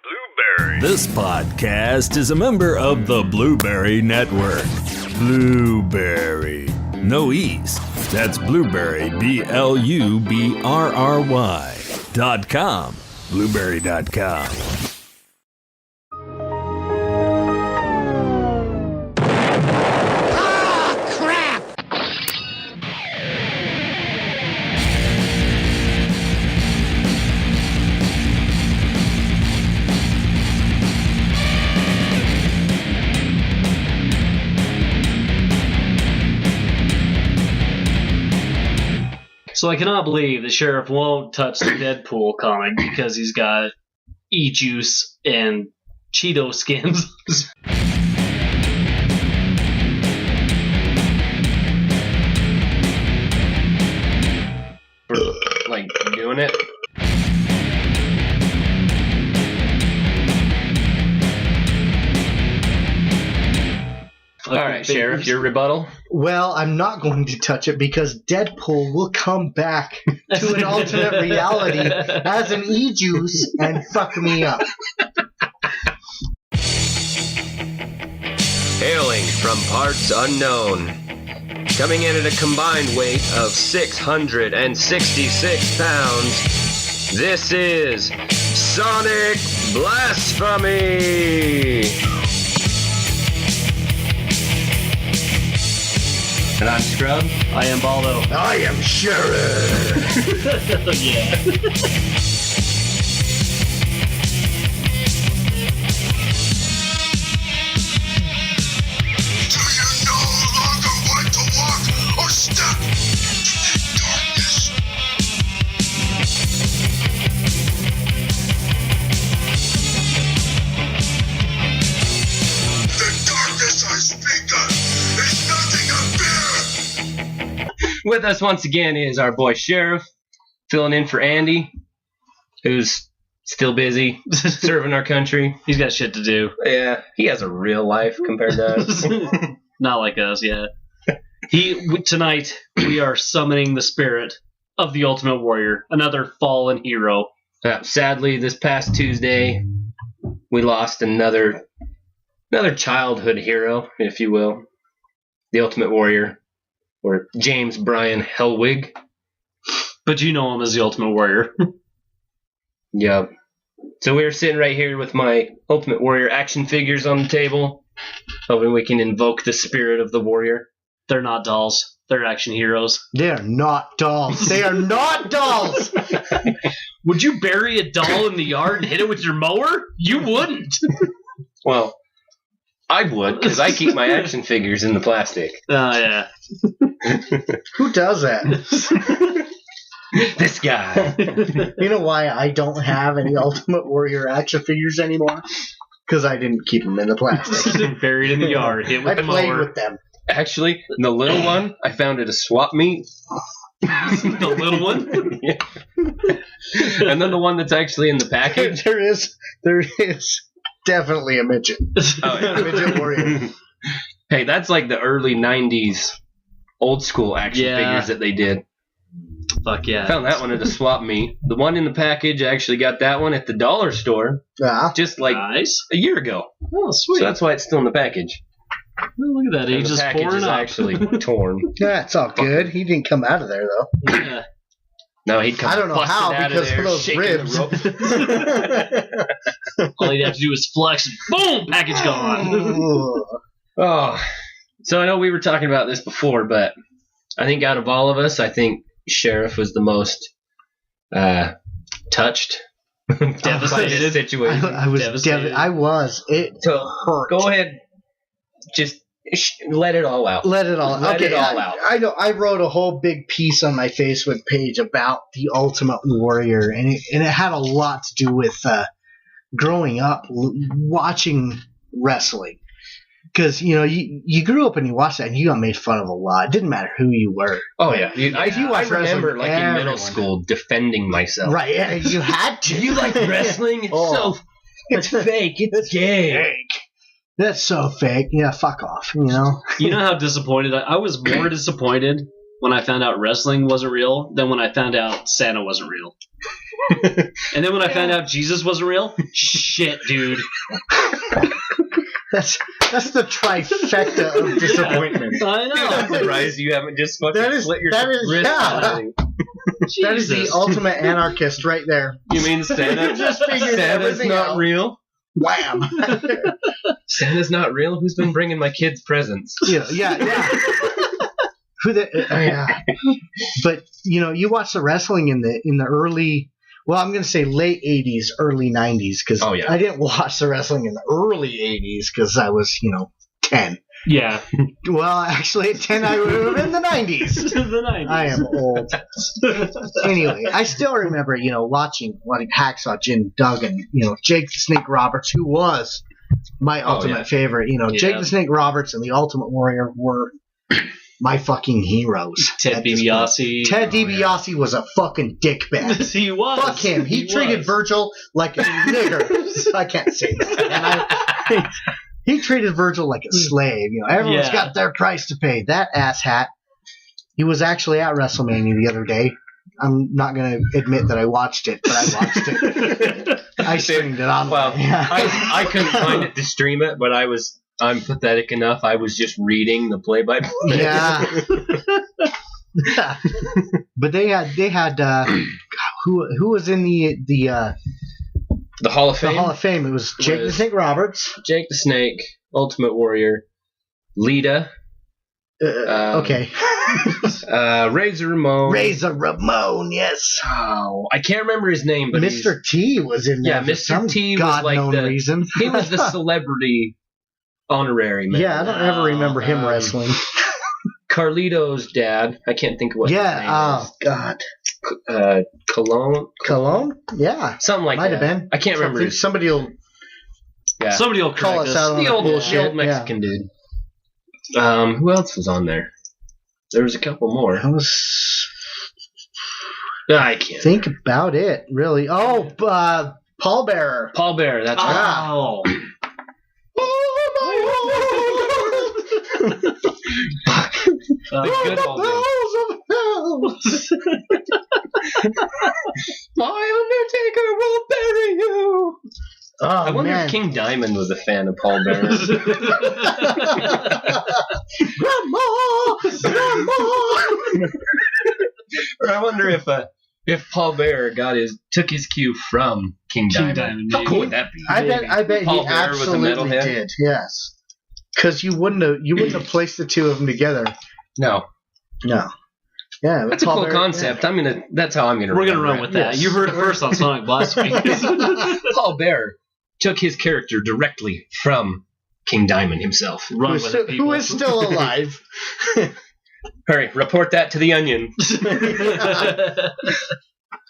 Blueberry. This podcast is a member of the Blueberry Network. Blueberry. No E's. That's Blueberry, BLUBRRY.com. Blueberry.com. So I cannot believe the sheriff won't touch the Deadpool comic because he's got e-juice and Cheeto skins. For, like, doing it. All right, Sheriff, your rebuttal? Well, I'm not going to touch it because Deadpool will come back to an alternate reality as an e-juice and fuck me up. Hailing from parts unknown. Coming in at a combined weight of 666 pounds, this is Sonic Blasphemy! And I'm Scrub. I am Baldo. I am Sheriff. Yeah. Do you no longer want to walk or step into the darkness? The darkness I speak of is nothing of fear. With us once again is our boy Sheriff, filling in for Andy, who's still busy serving our country. He's got shit to do. Yeah, he has a real life compared to us. Not like us, yeah. Tonight, we are summoning the spirit of the Ultimate Warrior, another fallen hero. Sadly, this past Tuesday, we lost another childhood hero, if you will, the Ultimate Warrior, or James Bryan Hellwig. But you know him as the Ultimate Warrior. Yep. So we're sitting right here with my Ultimate Warrior action figures on the table, hoping we can invoke the spirit of the warrior. They're not dolls. They're action heroes. They are not dolls. They are not dolls. Would you bury a doll in the yard and hit it with your mower? You wouldn't. Well, I would, because I keep my action figures in the plastic. Oh, yeah. Who does that? This guy. You know why I don't have any Ultimate Warrior action figures anymore? Because I didn't keep them in the plastic. Buried in the yard, hit with I the played mower. with them. Actually, the little one, I found at a swap meet. The little one? Yeah. And then the one that's actually in the package. There is definitely a midget. Oh, yeah. Midget warrior. Hey, that's like the early 90s old school action figures that they did. Fuck yeah. I found that one at a swap meet. The one in the package, I actually got that one at the dollar store just like Nice. a year ago. Oh, sweet. So that's why it's still in the package. Well, look at that. And He's the just package pouring is up. actually torn. Yeah, it's all good. He didn't come out of there, though. Yeah. No, he'd come I don't know busting how, out because of there, of those shaking ribs. the rope. All he'd have to do is flex and boom, package gone. Oh, so I know we were talking about this before, but I think out of all of us, I think Sheriff was the most touched, devastated by this situation. I was Devastated. I was. It So hurt. go ahead, just let it all out. Let it all. Let okay, it all out. I know. I wrote a whole big piece on my Facebook page about the Ultimate Warrior, and it had a lot to do with growing up watching wrestling. Because you grew up and you watched that, and you got made fun of a lot. It didn't matter who you were. Oh yeah, I remember wrestling, like in middle everyone. school defending myself. Right? Yeah, you had to. You like wrestling? It's it's fake. It's gay. Fake. That's so fake. Yeah, fuck off. You know how disappointed I was more disappointed when I found out wrestling wasn't real than when I found out Santa wasn't real. And then when I found out Jesus wasn't real, shit, dude. That's the trifecta of disappointment. I know. I'm surprised you haven't just fucking slit your wrist. That is the Jesus. ultimate anarchist right there. You mean Santa? Just figured Santa's everything not out. real? Wham! Santa's not real? Who's been bringing my kids presents? yeah. Who the? Yeah. But you watch the wrestling in the early. Well, I'm going to say late 80s, early 90s, because I didn't watch the wrestling in the early 80s because I was, 10. Yeah. Well, actually, at 10, I would have been in the 90s. The 90s. I am old. Anyway, I still remember, watching Hacksaw Jim Duggan, Jake the Snake Roberts, who was my ultimate favorite. Jake the Snake Roberts and the Ultimate Warrior were my fucking heroes. Ted DiBiase. Ted DiBiase was a fucking dickbag. He was. Fuck him. He treated Virgil like a nigger. I can't say that. He treated Virgil like a slave. Everyone's got their price to pay. That asshat. He was actually at WrestleMania the other day. I'm not going to admit that I watched it, but I watched it. I streamed it on. Well, I couldn't find it to stream it, but I'm pathetic enough. I was just reading the play-by-play. Yeah. But they had who was in the Hall of Fame? The Hall of Fame. It was Jake the Snake Roberts. Jake the Snake, Ultimate Warrior, Lita. Okay. Razor Ramon. Razor Ramon, yes. Oh, I can't remember his name, but Mr. T was in there. Yeah, for Mr. some T was like God-known the reason. He was the celebrity honorary man. Yeah, I don't ever remember him wrestling. Carlito's dad. I can't think of what his name is. God. Cologne? Yeah. Something like Might that. have been. I can't remember. Somebody will Somebody will call correct us out on The old bullshit. Mexican dude. Who else was on there? There was a couple more. I can't think about it, really. Oh, Paul Bearer. Paul Bearer, that's right. Oh. The good old days. My Undertaker will bury you. Oh, I wonder man. if King Diamond was a fan of Paul Bearer. Grandma! Or I wonder if Paul Bearer took his cue from King Diamond. How cool would that be? I bet Paul he Bearer with a absolutely metalhead? did. Yes, because you wouldn't have placed the two of them together. No. Yeah, That's a cool concept. Yeah. That's how I'm gonna. We're gonna run with that. Yes. You heard it first on Sonic Blasphemy. Paul Bearer took his character directly from King Diamond himself. Run with it, people. Who is still alive? Hurry, report that to the Onion.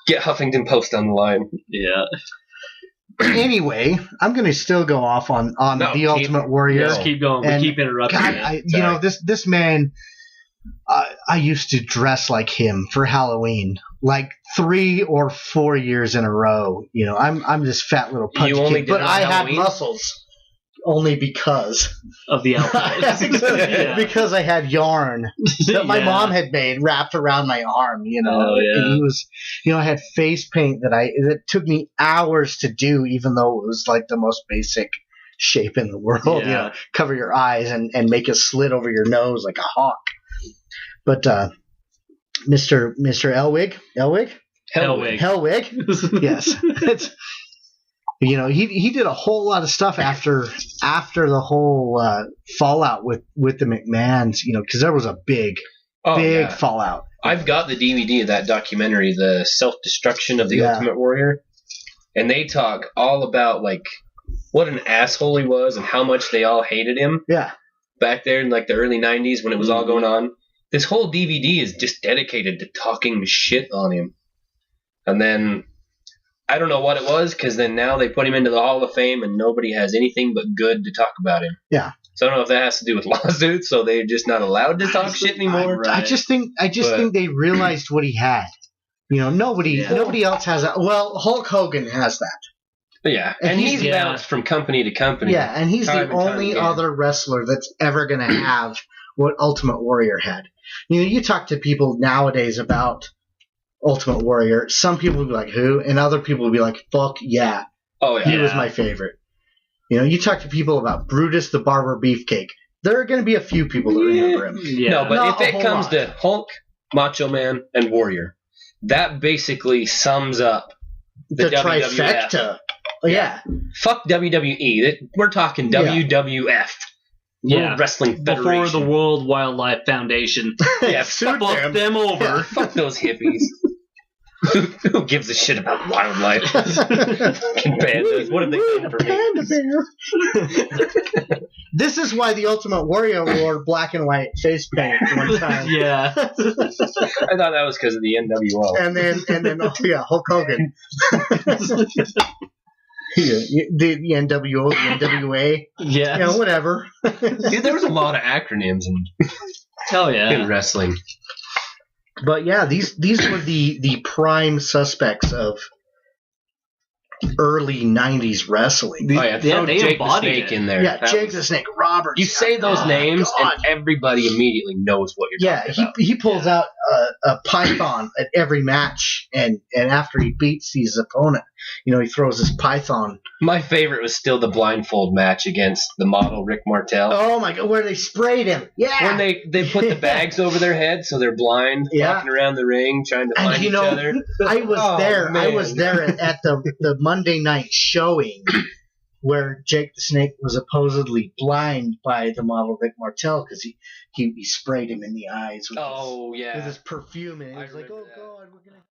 Get Huffington Post on the line. Yeah. Anyway, I'm going to still go off on the Ultimate Warrior. Just keep going. We keep interrupting. God, this man. I used to dress like him for Halloween, like 3 or 4 years in a row. I'm this fat little punchy kid, but I had muscles only because of the outfit. because I had yarn that my mom had made wrapped around my arm. And he was, I had face paint that took me hours to do, even though it was like the most basic shape in the world. Yeah. Cover your eyes and make a slit over your nose like a hawk. But Mr. Hellwig, yes, he did a whole lot of stuff after the whole fallout with the McMahons, because there was a big fallout. I've got the DVD of that documentary, The Self-Destruction of the Ultimate Warrior, and they talk all about like what an asshole he was and how much they all hated him. Yeah, back there in like the early 90s when it was all going on. This whole DVD is just dedicated to talking shit on him. And then, I don't know what it was, because then now they put him into the Hall of Fame and nobody has anything but good to talk about him. Yeah. So I don't know if that has to do with lawsuits, so they're just not allowed to talk shit anymore. I just think they realized what he had. Nobody else has that. Well, Hulk Hogan has that. Yeah, and he's bounced from company to company. Yeah, and he's the only other wrestler that's ever going to have what Ultimate Warrior had. You talk to people nowadays about Ultimate Warrior, some people would be like, who? And other people would be like, fuck yeah. Oh, He yeah. was my favorite. You talk to people about Brutus the Barber Beefcake. There are going to be a few people that remember him. Yeah. No, but Not a if it whole comes lot. to Hulk, Macho Man, and Warrior, that basically sums up The WWF. trifecta. Yeah. Fuck WWE. We're talking WWF. Yeah. World Wrestling Before Federation. the World Wildlife Foundation. Yeah, Suit Fuck them over. Yeah. Fuck those hippies. Who gives a shit about wildlife? Fucking pandas. What have they done for me? Panda bear. This is why the Ultimate Warrior wore black and white face paint one time. Yeah. I thought that was because of the NWO. And then Hulk Hogan. The NWO, the NWA, Yeah. whatever. Dude, there was a lot of acronyms Hell in yeah. wrestling. But yeah, these were the prime suspects of early '90s wrestling. Oh, yeah, throw they Jake the embodied Snake it. in there. Yeah, That Jake was- the Snake Roberts. You say those Oh, names, God. and everybody immediately knows what you're Yeah, talking about. he pulls out a python at every match, and after he beats his opponent, he throws his python. My favorite was still the blindfold match against the model Rick Martel. Oh my God, where they sprayed him. Yeah. When they put the bags over their head so they're blind, Yeah. walking around the ring trying to And find each other. I was Oh, there. I man. was there at the Monday night showing where Jake the Snake was supposedly blind by the model Rick Martel because he sprayed him in the eyes with, Oh, with yeah. his perfume, and he I was like, remember "Oh that. God, we're gonna."